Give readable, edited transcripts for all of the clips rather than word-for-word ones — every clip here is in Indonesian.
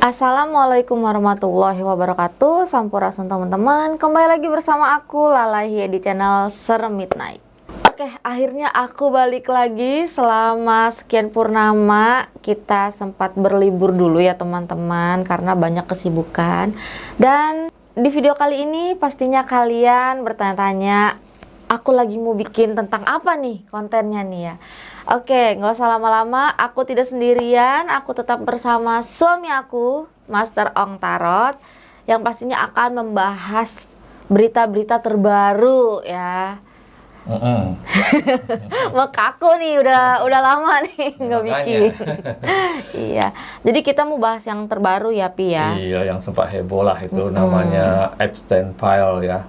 Assalamualaikum warahmatullahi wabarakatuh. Sampurasun teman-teman. Kembali lagi bersama aku Lalahia di channel Serem Midnight. Oke, akhirnya aku balik lagi. Selama sekian purnama kita sempat berlibur dulu ya teman-teman, karena banyak kesibukan. Dan di video kali ini pastinya kalian bertanya-tanya, aku lagi mau bikin tentang apa nih kontennya nih ya. Oke, nggak usah lama-lama, aku tidak sendirian, aku tetap bersama suami aku, Master Ong Tarot, yang pastinya akan membahas berita-berita terbaru ya. Mekaku nih, udah lama nih nggak bikin. Iya, jadi kita mau bahas yang terbaru ya, Pi ya. Iya, yang sempat heboh lah itu namanya Epstein File ya.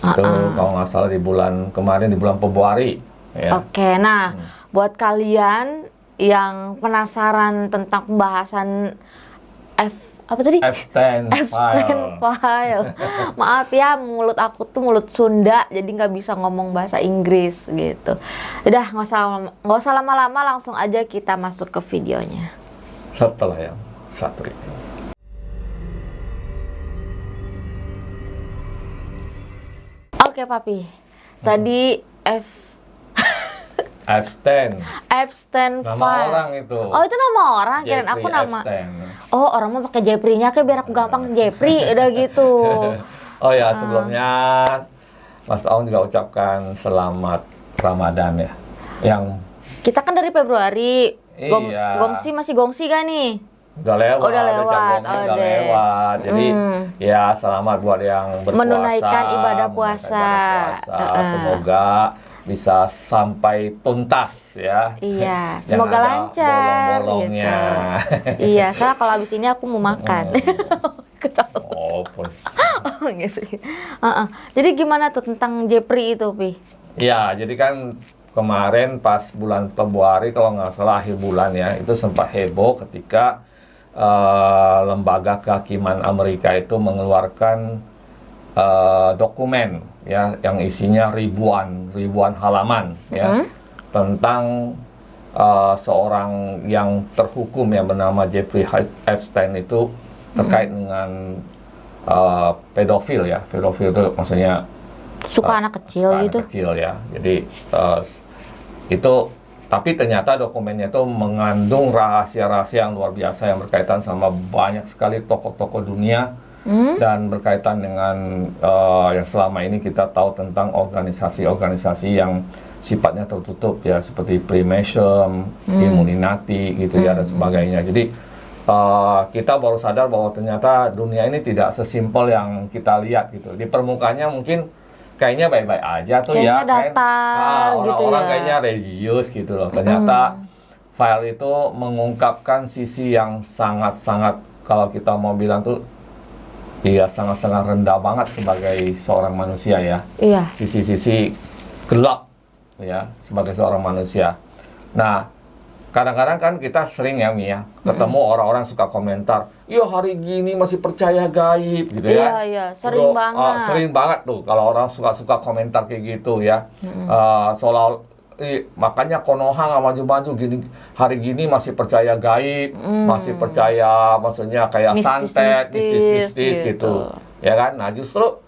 Itu kalau nggak salah di bulan kemarin, di bulan Februari ya. Oke, nah buat kalian yang penasaran tentang pembahasan Epstein File. Maaf ya, mulut aku tuh mulut Sunda, jadi nggak bisa ngomong bahasa Inggris gitu. Udah, nggak usah lama-lama, langsung aja kita masuk ke videonya. Setelah yang satu ini. Oke, Papi. Tadi Epstein Nama File. orang itu. Oh, itu nama orang, kirain aku nama. Epstein. Oh, orang mah pakai Jeffrey-nya kayak biar aku gampang Jeffrey, udah gitu. Oh ya, sebelumnya Mas Ong juga ucapkan selamat Ramadan ya. Yang Kita kan dari Februari. Iya. Gongsi masih gongsi gak nih? udah lewat, Udah lewat. udah lewat. Jadi ya selamat buat yang berpuasa, Menunaikan ibadah puasa. Semoga bisa sampai tuntas ya. Iya, Jangan semoga ada lancar bolong-bolongnya. gitu. Iya, soalnya kalau abis ini aku mau makan. Oh, pun. Oh, gitu. Jadi gimana tuh tentang Jeffrey itu, Pi? Ya, jadi kan kemarin pas bulan Februari kalau nggak salah akhir bulan ya, itu sempat heboh ketika lembaga kehakiman Amerika itu mengeluarkan dokumen ya yang isinya ribuan halaman ya tentang seorang yang terhukum yang bernama Jeffrey Epstein itu terkait dengan pedofil ya. Pedofil itu maksudnya Suka anak kecil suka gitu? anak kecil ya. Jadi itu, tapi ternyata dokumennya itu mengandung rahasia-rahasia yang luar biasa yang berkaitan sama banyak sekali tokoh-tokoh dunia dan berkaitan dengan yang selama ini kita tahu tentang organisasi-organisasi yang sifatnya tertutup ya, seperti Freemason, Illuminati gitu ya dan sebagainya. Jadi kita baru sadar bahwa ternyata dunia ini tidak sesimpel yang kita lihat gitu. Di permukaannya mungkin kayaknya baik-baik aja tuh Kayaknya ya, datar gitu orang-orang ya. kayaknya religius gitu loh. Ternyata file itu mengungkapkan sisi yang sangat-sangat, kalau kita mau bilang tuh, iya sangat-sangat rendah banget sebagai seorang manusia ya. Iya. Sisi-sisi gelap ya sebagai seorang manusia. Nah, kadang-kadang kan kita sering ya Mi ya, ketemu orang-orang suka komentar, iya hari gini masih percaya gaib gitu ya. Iya, sering banget. Sering banget tuh kalau orang suka komentar kayak gitu ya. Makanya Konoha nggak maju-maju gini, hari gini masih percaya gaib, masih percaya maksudnya kayak santet, mistis gitu. Ya kan? Nah justru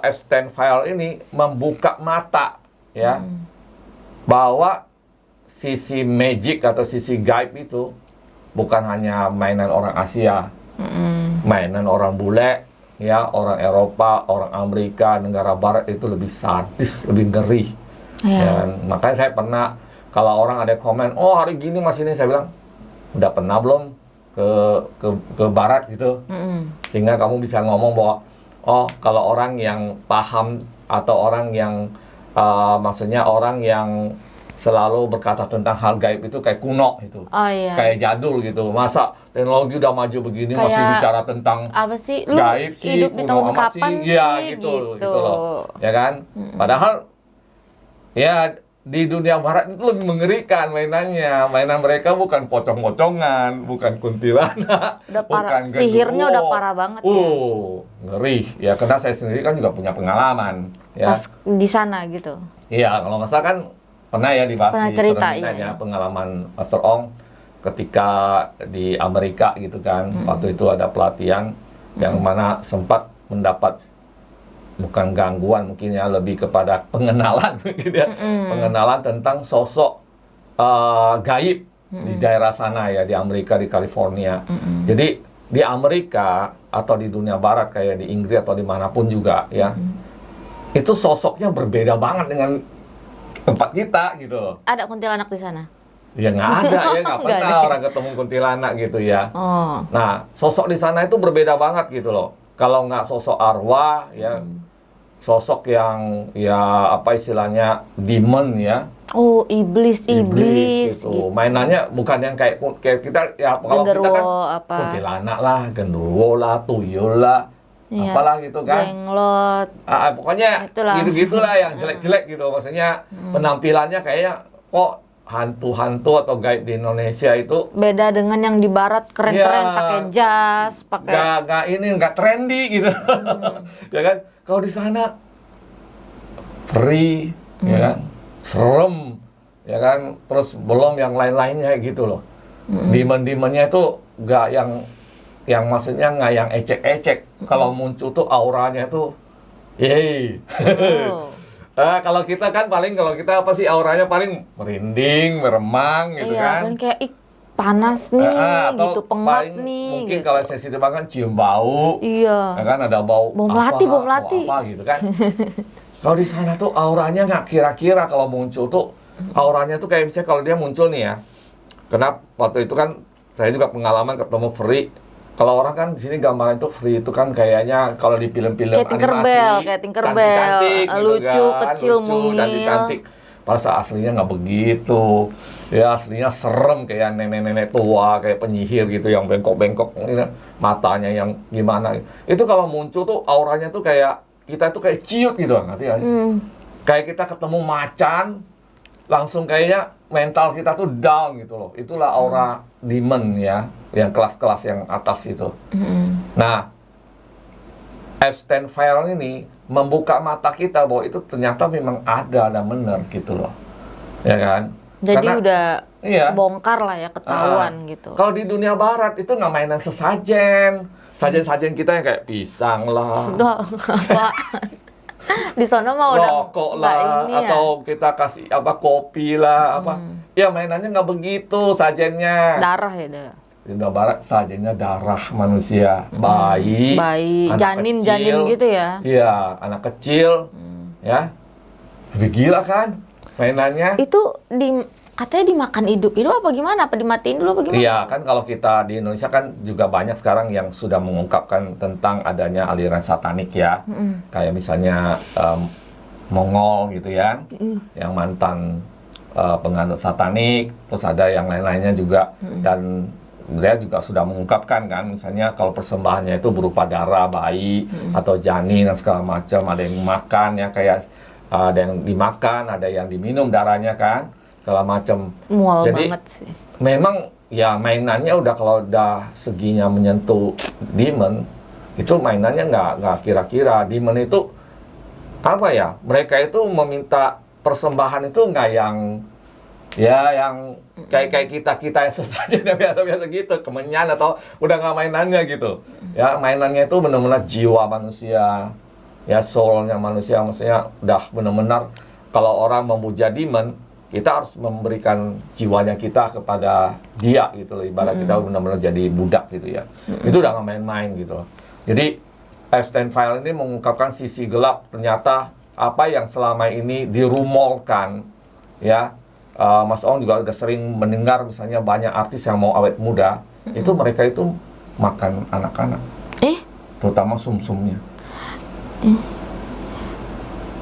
Epstein File ini membuka mata ya bahwa sisi magic atau sisi gaib itu bukan hanya mainan orang Asia, mainan orang bule, ya orang Eropa, orang Amerika, negara Barat itu lebih sadis, lebih ngeri. Dan makanya saya pernah kalau orang ada komen, oh hari gini masih ini, saya bilang udah pernah belum ke Barat gitu, sehingga kamu bisa ngomong bahwa oh kalau orang yang paham atau orang yang maksudnya orang yang selalu berkata tentang hal gaib itu kayak kuno itu, kayak jadul gitu. Masa teknologi udah maju begini kayak masih bicara tentang apa sih? Gaib sih, hidup di kuno tahun amat kapan sih, ya sih? gitu loh, ya kan? Padahal ya di dunia barat itu lebih mengerikan mainannya. Mainan mereka bukan pocong-pocongan, bukan kuntilanak, bukan sihirnya udah parah banget ya. Ngeri. Ya karena saya sendiri kan juga punya pengalaman ya. Pas di sana gitu. Iya, kalau nggak salah kan pernah ya dibahas Pernah di cerita, Serem Midnight iya. ya, pengalaman Master Ong ketika di Amerika gitu kan. Waktu itu ada pelatihan yang mana sempat mendapat bukan gangguan mungkin ya, lebih kepada pengenalan gitu ya. Pengenalan tentang sosok gaib di daerah sana ya, di Amerika, di California. Jadi di Amerika atau di dunia barat kayak di Inggris atau dimanapun juga ya, itu sosoknya berbeda banget dengan tempat kita gitu loh. Ada kuntilanak di sana? Ya nggak ada ya, nggak Nggak pernah ada. orang ketemu kuntilanak gitu ya. Oh. Nah, sosok di sana itu berbeda banget gitu loh. Kalau nggak sosok arwah ya, sosok yang ya apa istilahnya demon ya, Oh, iblis gitu. Mainannya bukan yang kayak kita ya, kalau kita kan Genderuwo apa? kuntilanak lah, genderuwo lah, tuyul lah, Iya. apalah gitu kan. Jenglot. Pokoknya Itulah. gitu-gitulah yang jelek-jelek gitu. Maksudnya penampilannya kayaknya kok hantu-hantu atau gaib di Indonesia itu Beda dengan yang di barat keren-keren Iya. pakai jas, pakai nggak trendy gitu. Ya kan? Kalau di sana free, ya kan? Serem, ya kan? Terus belum yang lain-lainnya gitu loh. Demon-demonnya itu nggak yang maksudnya nggak yang ecek-ecek. Kalau muncul tuh auranya tuh, yeay. Oh. Kalau kita kan paling, kalau kita apa sih auranya paling merinding, meremang gitu Iya, kan. kan kayak panas nih, Atau gitu pengap paling nih. mungkin Gitu. kalau sensitif banget kan cium bau. Iya. Ya kan ada bau Bau apa, melati, bau bau melati. apa gitu kan. Kalau di sana tuh auranya nggak kira-kira kalau muncul tuh auranya tuh kayak misalnya kalau dia muncul nih ya. Karena waktu itu kan saya juga pengalaman ketemu Free. Kalau orang kan di sini gambaran itu Free itu kan kayaknya kalau di film-film Kayak Tinkerbell, kayak Tinkerbell. cantik-cantik gitu Lucu, kan, kecil, lucu, mungil. cantik-cantik. Pas aslinya nggak begitu. Ya aslinya serem kayak nenek-nenek tua, kayak penyihir gitu yang bengkok-bengkok, matanya yang gimana. Itu kalau muncul tuh auranya tuh kayak kita itu kayak ciut gitu, ngerti ya? Kayak kita ketemu macan, langsung kayaknya mental kita tuh down gitu loh. Itulah aura demon ya, yang kelas-kelas yang atas itu. Nah, Epstein File ini membuka mata kita bahwa itu ternyata memang ada dan benar gitu loh, ya kan? Jadi Karena- udah iya. bongkar lah ya, ketahuan gitu. Kalau di dunia barat itu nggak mainan sesajen. Sajen-sajen kita yang kayak pisang lah, Udah apa? Di sana mah udah rokok nggak lah, ini ya. atau kita kasih apa kopi lah, apa. Ya mainannya nggak begitu sajennya. Darah ya dah. Di dunia barat sajennya darah manusia, bayi, Bayi, anak janin kecil. gitu ya. Iya, anak kecil, ya. Lebih gila kan mainannya. Itu katanya dimakan hidup itu apa gimana? Apa dimatiin dulu apa gimana? Iya, kan kalau kita di Indonesia kan juga banyak sekarang yang sudah mengungkapkan tentang adanya aliran satanik ya. Kayak misalnya Mongol gitu ya, yang mantan penganut satanik, terus ada yang lain-lainnya juga. Dan dia juga sudah mengungkapkan kan, misalnya kalau persembahannya itu berupa darah bayi atau janin dan segala macam, ada yang makan ya, kayak ada yang dimakan, ada yang diminum darahnya kan, segala macam. Mual Jadi, banget sih. memang ya mainannya udah kalau udah seginya menyentuh demon, itu mainannya nggak kira-kira. Demon itu apa ya? Mereka itu meminta persembahan itu nggak yang kayak kita yang sesajen yang biasa-biasa gitu, kemenyan atau udah nggak mainannya gitu. Ya mainannya itu benar-benar jiwa manusia, ya soulnya manusia, maksudnya udah benar-benar kalau orang memuja demon, kita harus memberikan jiwanya kita kepada dia gitu loh. Ibarat kita benar-benar jadi budak gitu ya. Itu udah nggak main-main gitu loh. Jadi Epstein File ini mengungkapkan sisi gelap, ternyata apa yang selama ini dirumorkan ya. Mas Ong juga udah sering mendengar misalnya banyak artis yang mau awet muda, itu mereka itu makan anak-anak, terutama sumsumnya.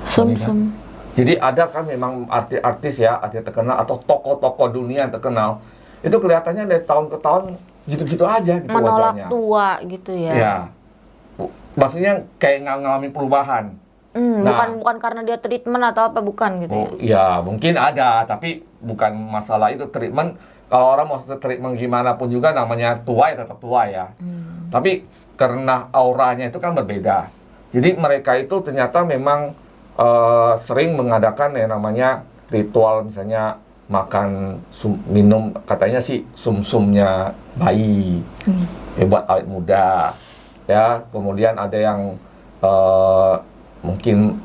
Sum-sum. Jadi ada kan memang artis-artis ya, artis terkenal atau tokoh-tokoh dunia yang terkenal, itu kelihatannya dari tahun ke tahun gitu-gitu aja gitu Menolak wajahnya. tua gitu ya. Ya, maksudnya kayak nggak ngalamin perubahan. Bukan karena dia treatment atau apa, bukan gitu ya. Ya mungkin ada, tapi bukan masalah itu treatment. Kalau orang mau treatment gimana pun juga namanya tua ya tetap tua ya. Tapi karena auranya itu kan berbeda. Jadi mereka itu ternyata memang sering mengadakan yang namanya ritual, misalnya makan minum katanya sih sumsumnya bayi buat awet muda ya. Kemudian ada yang mungkin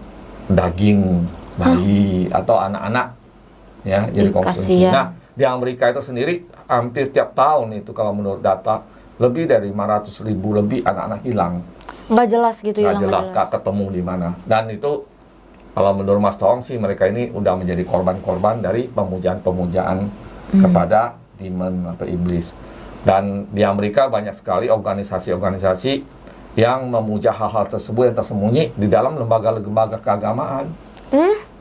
daging bayi atau anak-anak ya jadi konsumsi. Nah di Amerika itu sendiri hampir tiap tahun itu kalau menurut data lebih dari 500.000 lebih anak-anak hilang. Nggak jelas gitu ya? Nggak jelas, nggak ketemu di mana. Dan itu kalau menurut Mas Toong sih mereka ini udah menjadi korban-korban dari pemujaan-pemujaan kepada demon atau iblis. Dan di Amerika banyak sekali organisasi-organisasi yang memuja hal-hal tersebut yang tersembunyi di dalam lembaga-lembaga keagamaan.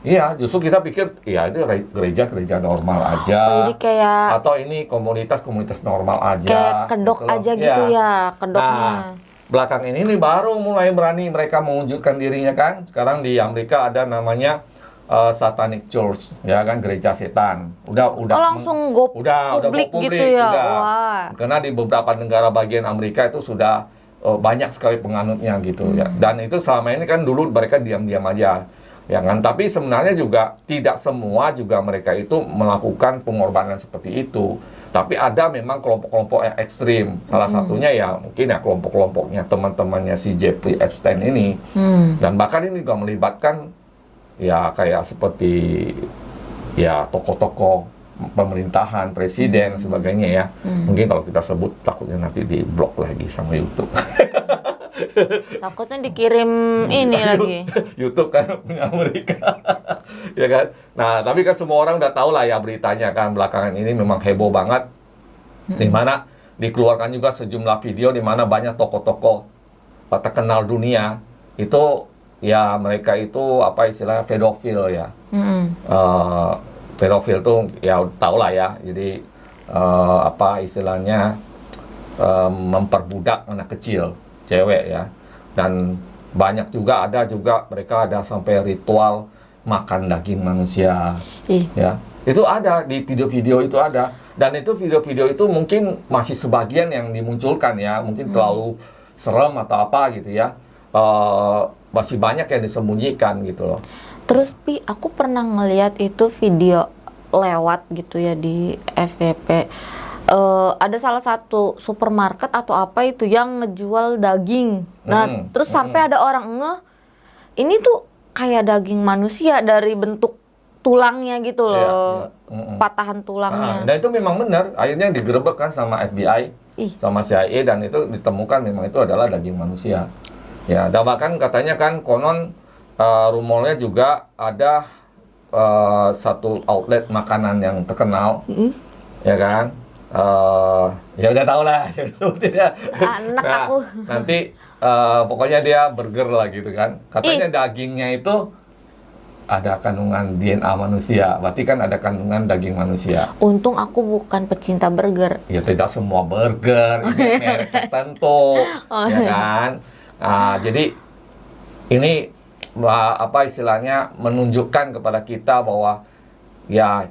Iya, justru kita pikir ya ini gereja-gereja normal aja. Jadi kayak atau ini komunitas-komunitas normal aja. Kayak kedok gitu aja gitu ya, kedoknya. Nah, belakang ini nih baru mulai berani mereka mewujudkan dirinya kan. Sekarang di Amerika ada namanya Satanic Church, ya kan, gereja setan. Udah langsung go publik gitu ya. udah. Wah. Karena di beberapa negara bagian Amerika itu sudah banyak sekali penganutnya gitu ya. Dan itu selama ini kan dulu mereka diam-diam aja. Ya kan, tapi sebenarnya juga tidak semua juga mereka itu melakukan pengorbanan seperti itu. Tapi ada memang kelompok-kelompok yang ekstrim. Salah satunya ya mungkin ya kelompok-kelompoknya teman-temannya si Jeffrey Epstein ini. Dan bahkan ini juga melibatkan ya kayak seperti ya tokoh-tokoh pemerintahan, presiden, sebagainya ya. Mungkin kalau kita sebut takutnya nanti di-blok lagi sama YouTube. Takutnya dikirim ini lagi. YouTube kan punya Amerika. Ya kan? Nah, tapi kan semua orang udah tahu lah ya beritanya kan belakangan ini memang heboh banget. Di mana dikeluarkan juga sejumlah video di mana banyak tokoh-tokoh terkenal dunia itu ya mereka itu apa istilahnya pedofil ya. Pedofil tuh ya tau lah ya. Jadi apa istilahnya memperbudak anak kecil, cewek ya. Dan banyak juga mereka ada sampai ritual makan daging manusia. Ya. Itu ada di video-video itu ada. Dan itu video-video itu mungkin masih sebagian yang dimunculkan ya, mungkin terlalu serem atau apa gitu ya. Masih banyak yang disembunyikan gitu loh. Terus Pi, aku pernah ngeliat itu video lewat gitu ya di FYP. Ada salah satu supermarket atau apa itu yang ngejual daging. Nah, terus sampai ada orang ngeh, ini tuh kayak daging manusia dari bentuk tulangnya gitu loh. Patahan tulangnya. Dan itu memang benar, akhirnya digerebek kan sama FBI, sama CIA, dan itu ditemukan memang itu adalah daging manusia. Ya, dan bahkan katanya kan konon rumornya juga ada satu outlet makanan yang terkenal, ya kan? Ya udah tau lah, anak nah, aku. Nanti pokoknya dia burger lah gitu kan. Katanya dagingnya itu ada kandungan DNA manusia, berarti kan ada kandungan daging manusia. Untung aku bukan pecinta burger. Ya tidak semua burger, ini merek tertentu, ya kan. Jadi ini apa istilahnya menunjukkan kepada kita bahwa ya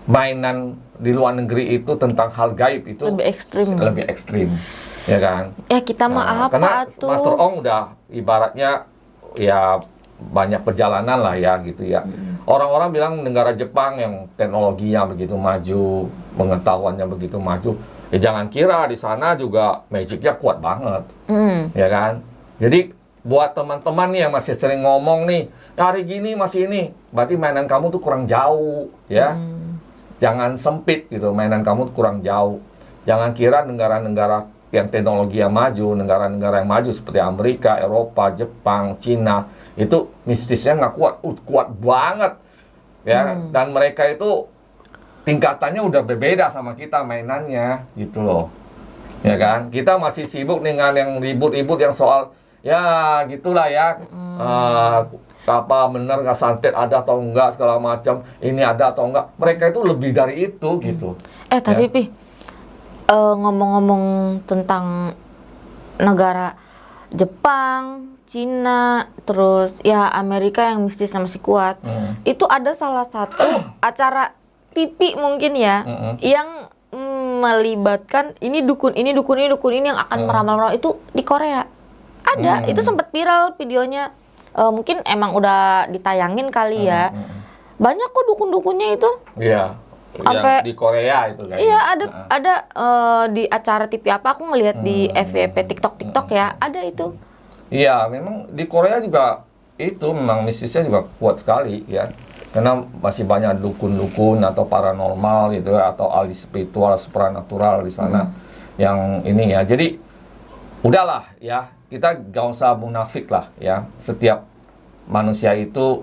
mainan di luar negeri itu tentang hal gaib itu lebih ekstrim, ya kan. Ya kita mah apa karena tuh? Master Ong udah ibaratnya ya banyak perjalanan lah ya gitu ya. Orang-orang bilang negara Jepang yang teknologinya begitu maju, pengetahuannya begitu maju, ya jangan kira di sana juga magicnya kuat banget, ya kan. Jadi buat teman-teman nih yang masih sering ngomong nih, hari gini masih ini, berarti mainan kamu tuh kurang jauh, ya. Jangan sempit gitu, mainan kamu tuh kurang jauh. Jangan kira negara-negara yang teknologi yang maju, negara-negara yang maju seperti Amerika, Eropa, Jepang, Cina, itu mistisnya nggak kuat, kuat banget, ya. Dan mereka itu tingkatannya udah berbeda sama kita mainannya, gitu loh, ya kan. Kita masih sibuk dengan yang ribut-ribut yang soal ya gitulah ya, apa bener nggak santet ada atau enggak segala macam, ini ada atau enggak. Mereka itu lebih dari itu gitu. Tapi ya. Pi, ngomong-ngomong tentang negara Jepang, Cina, terus ya Amerika yang mistisnya masih kuat, itu ada salah satu acara TV mungkin ya, yang melibatkan ini dukun ini yang akan meramal itu di Korea. Ada, itu sempat viral videonya. Mungkin emang udah ditayangin kali ya. Banyak kok dukun-dukunnya itu. Iya. Sampai Yang di Korea itu kayaknya. iya ada di acara TV apa aku ngelihat di FYP TikTok ya, ada itu. Iya, memang di Korea juga itu memang mistisnya juga kuat sekali ya. Karena masih banyak dukun-dukun atau paranormal gitu ya, atau ahli spiritual, supranatural di sana yang ini ya. Jadi udahlah ya, kita gak usah munafik lah ya. Setiap manusia itu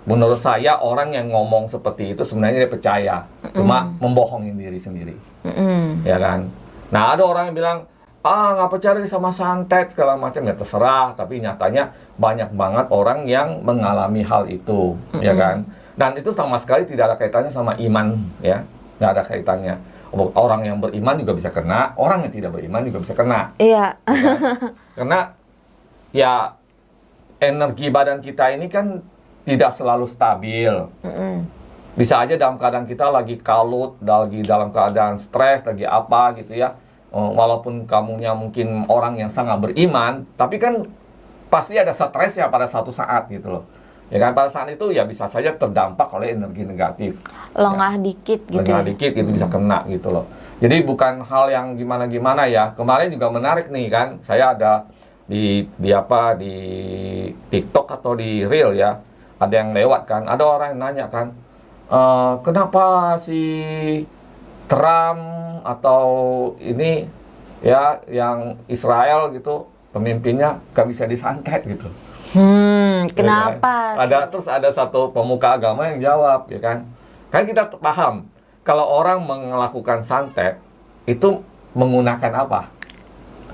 menurut saya orang yang ngomong seperti itu sebenarnya dia percaya, cuma membohongin diri sendiri, ya kan? Nah ada orang yang bilang, nggak percaya sama santet segala macam, ya terserah. Tapi nyatanya banyak banget orang yang mengalami hal itu, ya kan? Dan itu sama sekali tidak ada kaitannya sama iman, ya, nggak ada kaitannya. Orang yang beriman juga bisa kena, orang yang tidak beriman juga bisa kena. Iya. Ya kan? Karena ya energi badan kita ini kan tidak selalu stabil. Bisa aja dalam keadaan kita lagi kalut, lagi dalam keadaan stres, lagi apa gitu ya. Walaupun kamunya mungkin orang yang sangat beriman, tapi kan pasti ada stres ya pada satu saat gitu loh. Ya kan, pada saat itu ya bisa saja terdampak oleh energi negatif. Lengah dikit gitu. Lengah dikit itu bisa kena gitu loh. Jadi bukan hal yang gimana-gimana ya. Kemarin juga menarik nih kan, saya ada di TikTok atau di Reel ya. Ada yang lewat kan, ada orang yang nanya kan, kenapa si Trump atau ini ya yang Israel gitu pemimpinnya gak bisa disantet gitu. Kenapa? Ya kan? Terus ada satu pemuka agama yang jawab ya kan. Kan kita paham kalau orang melakukan santet itu menggunakan apa?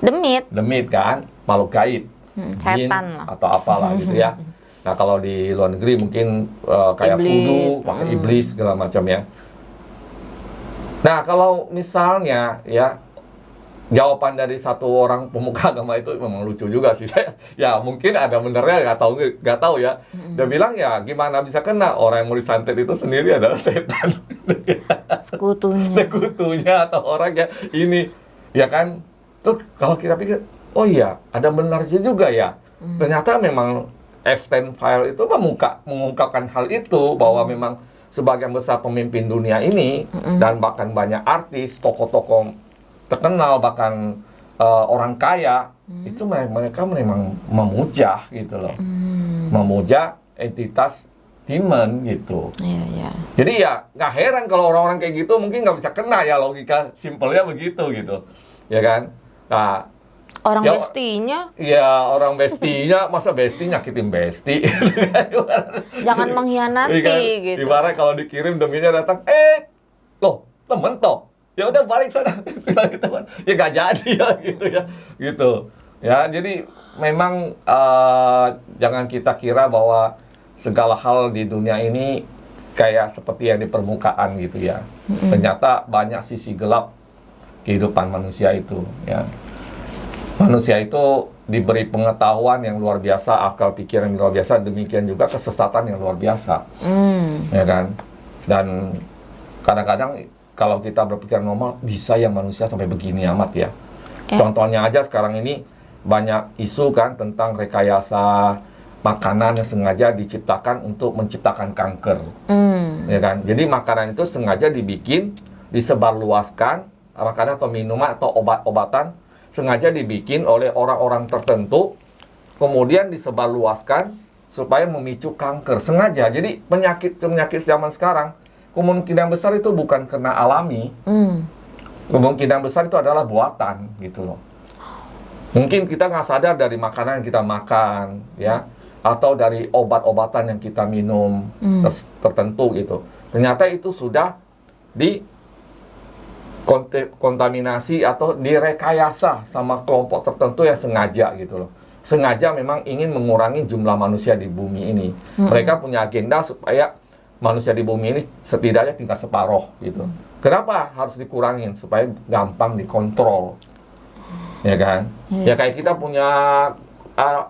Demit kan, makhluk gaib, jin setan lah. atau apalah gitu ya. Nah kalau di luar negeri mungkin kayak voodoo, pakai iblis segala macam ya. Nah kalau misalnya ya jawaban dari satu orang pemuka agama itu memang lucu juga sih. Ya mungkin ada benernya, nggak tahu ya. Dia bilang ya gimana bisa kena, orang yang mau disantet itu sendiri adalah setan. Sekutunya atau orang ya ini ya kan. Terus kalau kita pikir, oh iya ada benarnya juga ya. Ternyata memang Epstein File itu mengungkapkan hal itu, bahwa memang sebagian besar pemimpin dunia ini dan bahkan banyak artis, tokoh-tokoh terkenal, bahkan orang kaya itu mereka memang memuja gitu loh, memuja entitas demon gitu. Iya. Jadi ya nggak heran kalau orang-orang kayak gitu mungkin nggak bisa kena ya, logika simpelnya begitu gitu, ya kan? Nah. Orang ya, bestinya? Iya, orang bestinya, masa besti nyakitin besti? Jangan mengkhianati gitu. Ibarat kalau dikirim deminya datang, loh, temen toh, ya udah balik sana. Ya gak jadi ya gitu ya, gitu. Ya, jadi memang jangan kita kira bahwa segala hal di dunia ini kayak seperti yang di permukaan gitu ya. Ternyata banyak sisi gelap kehidupan manusia itu, ya. Manusia itu diberi pengetahuan yang luar biasa, akal pikiran yang luar biasa, demikian juga kesesatan yang luar biasa, ya kan? Dan kadang-kadang kalau kita berpikir normal, bisa ya manusia sampai begini amat ya. Contohnya aja sekarang ini banyak isu kan tentang rekayasa makanan yang sengaja diciptakan untuk menciptakan kanker, ya kan? Jadi makanan itu sengaja dibikin, disebarluaskan, makanan atau minuman atau obat-obatan sengaja dibikin oleh orang-orang tertentu, kemudian disebarluaskan supaya memicu kanker sengaja. Jadi penyakit zaman sekarang kemungkinan besar itu bukan kena alami, kemungkinan besar itu adalah buatan gitu loh. Mungkin kita nggak sadar dari makanan yang kita makan, ya, atau dari obat-obatan yang kita minum tertentu gitu. Ternyata itu sudah kontaminasi atau direkayasa sama kelompok tertentu yang sengaja gitu loh. Sengaja memang ingin mengurangi jumlah manusia di bumi ini. Mereka punya agenda supaya manusia di bumi ini setidaknya tinggal separuh gitu. Kenapa harus dikurangin? Supaya gampang dikontrol. Ya kan? Ya kayak kita punya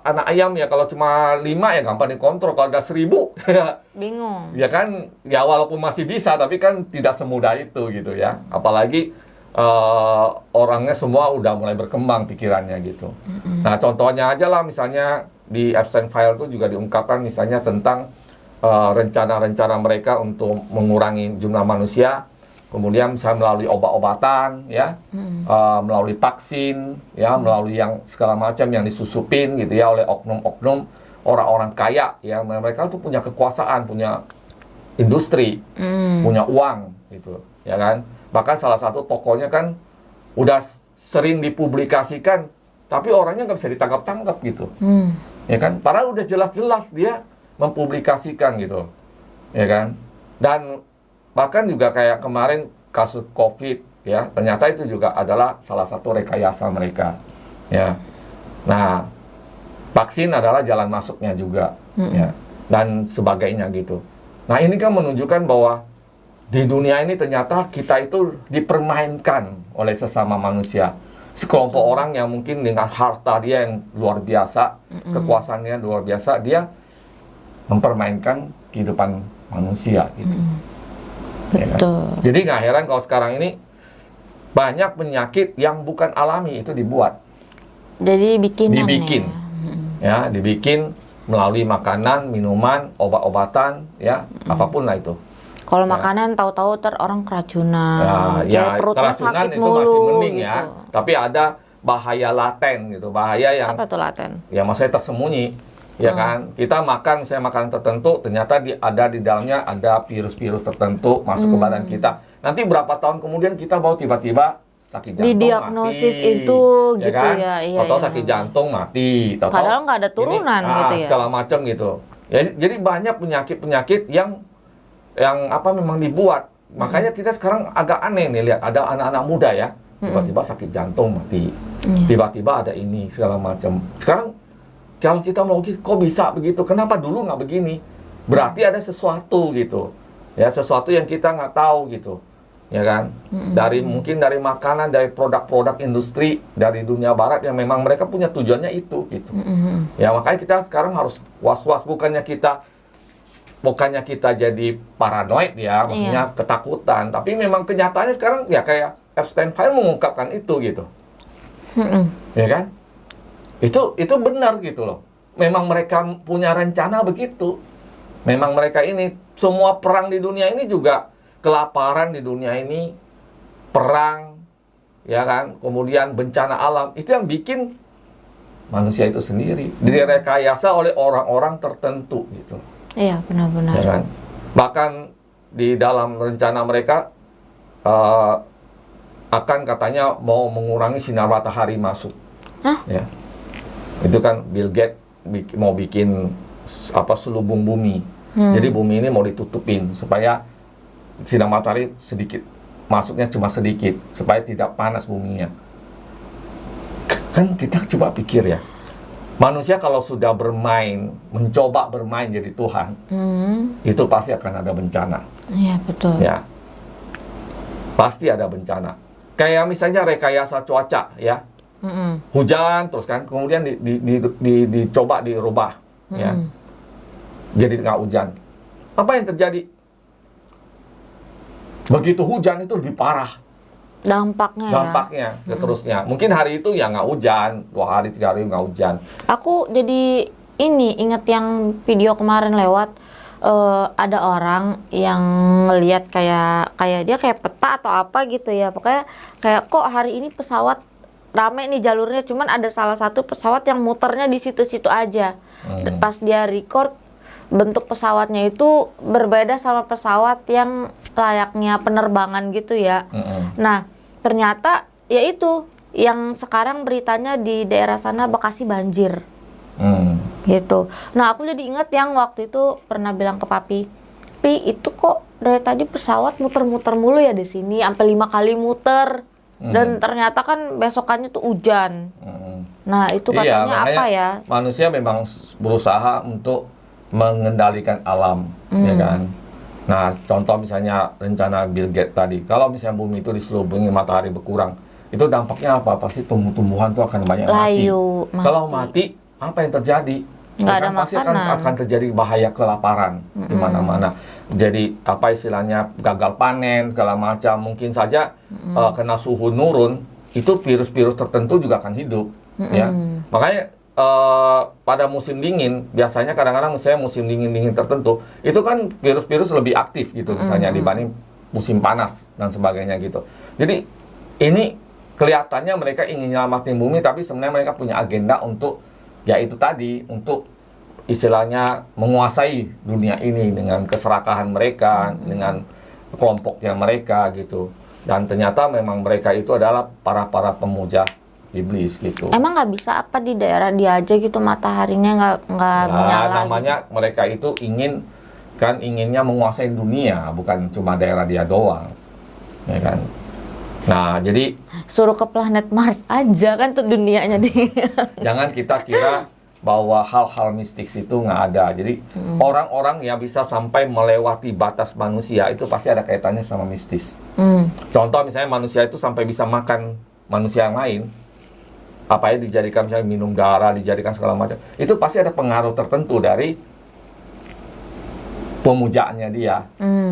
anak ayam ya, kalau cuma 5 ya gampang dikontrol, kalau ada 1000 ya bingung. Ya kan, ya walaupun masih bisa tapi kan tidak semudah itu gitu ya. Apalagi orangnya semua udah mulai berkembang pikirannya gitu. Nah contohnya aja lah, misalnya di Epstein File itu juga diungkapkan misalnya tentang rencana-rencana mereka untuk mengurangi jumlah manusia, kemudian misalnya melalui obat-obatan, ya, melalui vaksin, ya, melalui yang segala macam yang disusupin gitu ya oleh oknum-oknum orang-orang kaya, ya, mereka tuh punya kekuasaan, punya industri, punya uang, gitu, ya kan? Bahkan salah satu tokonya kan udah sering dipublikasikan, tapi orangnya nggak bisa ditangkap-tangkap gitu, ya kan? Padahal udah jelas-jelas dia mempublikasikan gitu, ya kan? Dan bahkan juga kayak kemarin kasus COVID, ya, ternyata itu juga adalah salah satu rekayasa mereka, ya. Nah, vaksin adalah jalan masuknya juga, ya, dan sebagainya gitu. Nah, ini kan menunjukkan bahwa di dunia ini ternyata kita itu dipermainkan oleh sesama manusia. Sekelompok orang yang mungkin dengan harta dia yang luar biasa, kekuasaannya luar biasa, dia mempermainkan kehidupan manusia gitu. Ya kan? Jadi nggak heran kalau sekarang ini banyak penyakit yang bukan alami itu dibuat. Jadi dibikin, ya, dibikin melalui makanan, minuman, obat-obatan, ya, apapun lah itu. Kalau makanan tahu-tahu orang keracunan, ya, perutnya keracunan sakit itu mulu, masih mending gitu. ya. Tapi ada bahaya laten gitu, bahaya yang apa tuh laten? Ya maksudnya tersembunyi, ya kan? Kita makan misalnya makanan tertentu, ternyata ada di dalamnya ada virus-virus tertentu masuk ke badan kita. Nanti berapa tahun kemudian kita bawa tiba-tiba sakit jantung, didiagnosis mati, itu ya gitu kan? ya, iya. Atau sakit jantung mati, Padahal nggak ada turunan gitu ya. Segala macam gitu. Ya, jadi banyak penyakit-penyakit yang memang dibuat. Makanya kita sekarang agak aneh nih lihat ada anak-anak muda ya, tiba-tiba sakit jantung mati, tiba-tiba ada ini segala macam. Sekarang kalau kita mau kok bisa begitu? Kenapa dulu nggak begini? Berarti ada sesuatu gitu, ya, sesuatu yang kita nggak tahu gitu. Ya kan, mungkin dari makanan, dari produk-produk industri dari dunia barat yang memang mereka punya tujuannya itu gitu. Ya makanya kita sekarang harus was-was, bukannya kita jadi paranoid ya, maksudnya ketakutan, tapi memang kenyataannya sekarang ya kayak Epstein File mengungkapkan itu gitu. Ya kan, itu benar gitu loh. Memang mereka punya rencana begitu. Memang mereka ini semua perang di dunia ini juga kelaparan di dunia ini, perang, ya kan, kemudian bencana alam, itu yang bikin manusia itu sendiri, direkayasa oleh orang-orang tertentu gitu. Iya, benar-benar. Ya kan? Bahkan di dalam rencana mereka akan katanya mau mengurangi sinar matahari masuk. Ya. Itu kan Bill Gates mau bikin selubung bumi. Jadi bumi ini mau ditutupin supaya sinar matahari sedikit masuknya, cuma sedikit supaya tidak panas buminya. Kan kita coba pikir ya, manusia kalau sudah mencoba bermain jadi Tuhan, itu pasti akan ada bencana. Iya, betul. Ya, pasti ada bencana. Kayak misalnya rekayasa cuaca ya, hujan terus kan, kemudian dicoba dirubah, ya, jadi nggak hujan. Apa yang terjadi? Begitu hujan itu lebih parah dampaknya seterusnya. Mungkin hari itu ya nggak hujan, 2 hari 3 hari nggak hujan. Aku jadi ingat yang video kemarin lewat, ada orang yang ngelihat kayak dia kayak peta atau apa gitu ya, pokoknya kayak kok hari ini pesawat rame nih jalurnya, cuman ada salah satu pesawat yang muternya di situ-situ aja. Pas dia record, bentuk pesawatnya itu berbeda sama pesawat yang layaknya penerbangan gitu ya. Nah, ternyata ya itu yang sekarang beritanya di daerah sana Bekasi banjir. Gitu. Nah, aku jadi ingat yang waktu itu pernah bilang ke papi, "Pi, itu kok dari tadi pesawat muter-muter mulu ya di sini, sampai 5 kali muter." Dan ternyata kan besokannya tuh hujan. Nah, itu katanya apa ya? Manusia memang berusaha untuk mengendalikan alam, ya kan? Nah, contoh misalnya rencana Bill Gates tadi, kalau misalnya bumi itu diselubungi matahari berkurang, itu dampaknya apa? Pasti tumbuh-tumbuhan itu akan banyak mati. Kalau mati, apa yang terjadi? Nggak ada pasti makanan. akan terjadi bahaya kelaparan di mana-mana. Jadi apa istilahnya, gagal panen, segala macam. Mungkin saja kena suhu nurun, itu virus-virus tertentu juga akan hidup. Ya, makanya pada musim dingin, biasanya kadang-kadang misalnya musim dingin-dingin tertentu, itu kan virus-virus lebih aktif gitu misalnya dibanding musim panas dan sebagainya gitu. Jadi ini kelihatannya mereka ingin nyelamatin bumi, tapi sebenarnya mereka punya agenda untuk, ya itu tadi, untuk istilahnya menguasai dunia ini dengan keserakahan mereka, dengan kelompoknya mereka gitu. Dan ternyata memang mereka itu adalah para pemuja iblis gitu. Emang nggak bisa apa di daerah dia aja gitu mataharinya nggak menyala? Namanya gitu? mereka itu inginnya menguasai dunia, bukan cuma daerah dia doang, ya kan? Nah, jadi Suruh ke planet Mars aja kan tuh dunianya dia. jangan kita kira bahwa hal-hal mistik itu nggak ada. Jadi orang-orang yang bisa sampai melewati batas manusia itu pasti ada kaitannya sama mistis. Contoh misalnya manusia itu sampai bisa makan manusia yang lain, apa ya, dijadikan misalnya minum darah, dijadikan segala macam, itu pasti ada pengaruh tertentu dari pemujaannya dia,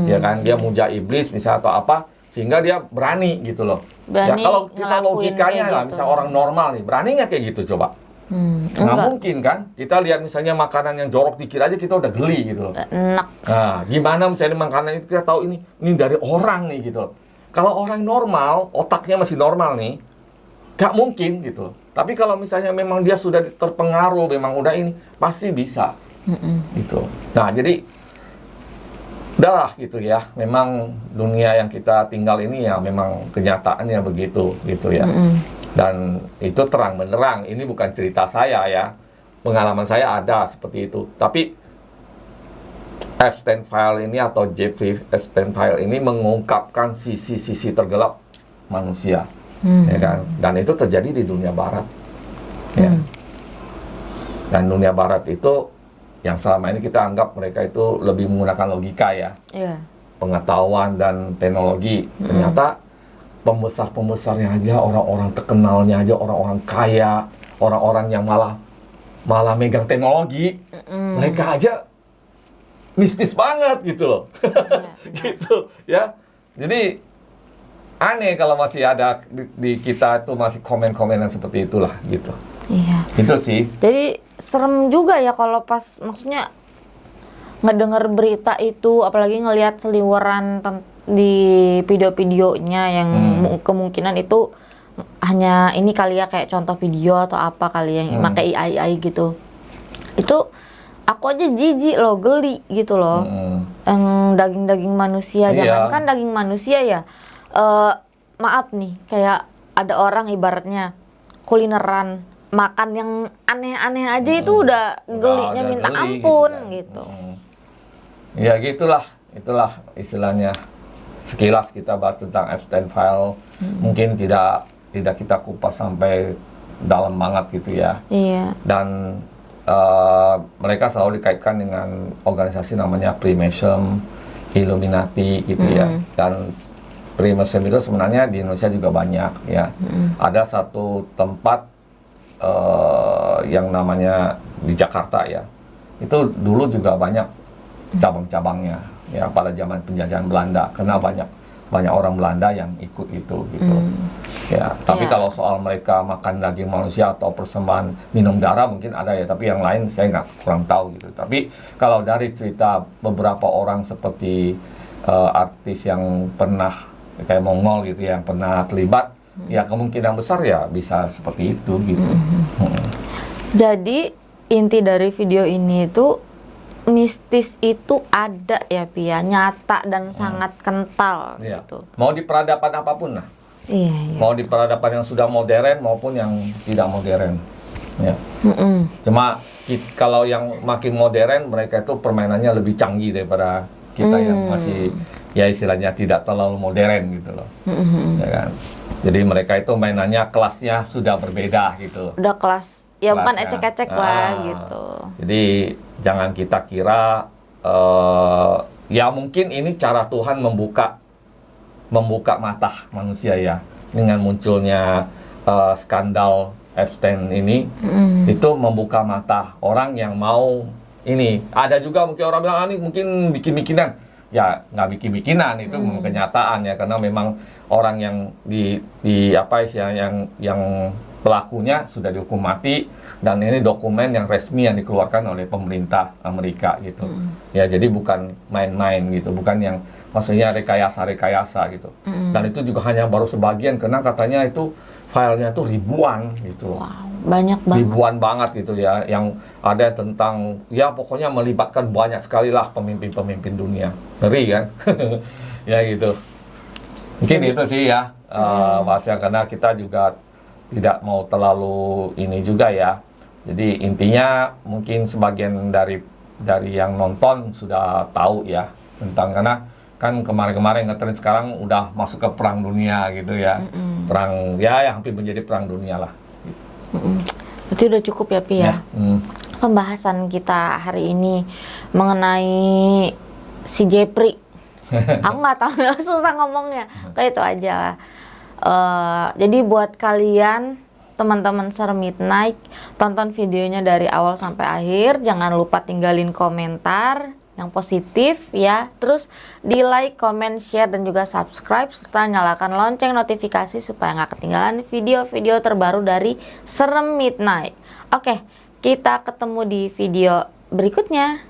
ya kan? Dia muja iblis misalnya atau apa, sehingga dia berani gitu loh. Berani ya kalau kita ngelakuin logikanya kayak lah, gitu. misal orang normal nih, berani nggak kayak gitu coba? Nggak Enggak. mungkin kan? Kita lihat misalnya makanan yang jorok dikit aja kita udah geli gitu loh. Enak. Nah, gimana misalnya makanan itu kita tahu ini dari orang nih gitu loh. Kalau orang normal, otaknya masih normal nih, nggak mungkin gitu loh. Tapi kalau misalnya memang dia sudah terpengaruh, memang udah ini, pasti bisa. Gitu. Nah, jadi udahlah gitu ya. Memang dunia yang kita tinggal ini ya memang kenyataannya begitu gitu ya. Dan itu terang benderang. Ini bukan cerita saya ya. Pengalaman saya ada seperti itu. Tapi Epstein File ini atau Jeffrey Epstein File ini mengungkapkan sisi-sisi tergelap manusia, ya kan? Dan itu terjadi di dunia barat, ya. Dan dunia barat itu yang selama ini kita anggap mereka itu lebih menggunakan logika ya, pengetahuan dan teknologi. Ternyata pembesar-pembesarnya aja, orang-orang terkenalnya aja, orang-orang kaya, orang-orang yang malah megang teknologi, mereka aja mistis banget gitu loh. Gitu ya. Jadi aneh kalau masih ada di kita itu masih komen-komenan seperti itulah gitu. Iya. Itu sih. Jadi serem juga ya kalau pas maksudnya ngedenger berita itu, apalagi ngelihat seliweran di video-videonya yang kemungkinan itu hanya ini kali ya, kayak contoh video atau apa kali yang pakai AI gitu. Itu aku aja jijik loh, geli gitu loh. Yang daging-daging manusia, jangankan daging manusia ya. Maaf nih, kayak ada orang ibaratnya kulineran makan yang aneh-aneh aja itu udah gelinya minta ampun gitu. Ya gitulah, itulah istilahnya. Sekilas kita bahas tentang Epstein File, mungkin tidak kita kupas sampai dalam banget gitu ya. Iya. Dan mereka selalu dikaitkan dengan organisasi namanya Freemason, Illuminati gitu ya. Dan Freemason itu sebenarnya di Indonesia juga banyak ya. Ada satu tempat yang namanya di Jakarta ya. Itu dulu juga banyak cabang-cabangnya ya pada zaman penjajahan Belanda, karena banyak orang Belanda yang ikut itu gitu. Ya, tapi kalau soal mereka makan daging manusia atau persembahan minum darah mungkin ada ya, tapi yang lain saya kurang tahu gitu. Tapi kalau dari cerita beberapa orang seperti artis yang pernah kayak Mongol gitu yang pernah terlibat, ya kemungkinan besar ya bisa seperti itu gitu. Jadi inti dari video ini itu mistis itu ada ya Pia, nyata dan sangat kental gitu. Mau di peradaban apapun lah. Iya. Mau di peradaban yang sudah modern maupun yang tidak modern. Ya. Cuma kalau yang makin modern mereka itu permainannya lebih canggih daripada kita yang masih ya istilahnya tidak terlalu modern gitu loh. Ya kan? Jadi mereka itu mainannya kelasnya sudah berbeda gitu. Udah kelas, ya bukan Kelasnya. ecek-ecek lah gitu. Jadi jangan kita kira ya mungkin ini cara Tuhan membuka mata manusia ya dengan munculnya skandal Epstein ini. Itu membuka mata orang yang mau ini. Ada juga mungkin orang bilang ini mungkin bikin-bikinan. Ya nggak bikin-bikinan, itu kenyataan ya, karena memang orang yang di apa istilahnya yang pelakunya sudah dihukum mati, dan ini dokumen yang resmi yang dikeluarkan oleh pemerintah Amerika gitu. Ya, jadi bukan main-main gitu, bukan yang maksudnya rekayasa-rekayasa gitu. Dan itu juga hanya baru sebagian, karena katanya itu filenya itu ribuan gitu. Wow, banyak banget. Ribuan banget gitu ya, yang ada tentang, ya pokoknya melibatkan banyak sekali lah pemimpin-pemimpin dunia. Ngeri kan? Ya gitu. Mungkin itu sih ya, bahasnya, karena kita juga tidak mau terlalu ini juga ya. Jadi intinya mungkin sebagian dari yang nonton sudah tahu ya tentang, karena kan kemarin-kemarin ngetren sekarang udah masuk ke perang dunia gitu ya. Perang ya hampir menjadi perang dunia lah. Berarti udah cukup ya Pi ya. Pembahasan kita hari ini mengenai si Jepri. Aku nggak tahu, susah ngomongnya. Kayak itu aja lah. Jadi buat kalian teman-teman Serem Midnight, tonton videonya dari awal sampai akhir. Jangan lupa tinggalin komentar yang positif ya. Terus di like, comment, share, dan juga subscribe, serta nyalakan lonceng notifikasi supaya nggak ketinggalan video-video terbaru dari Serem Midnight. Oke, kita ketemu di video berikutnya.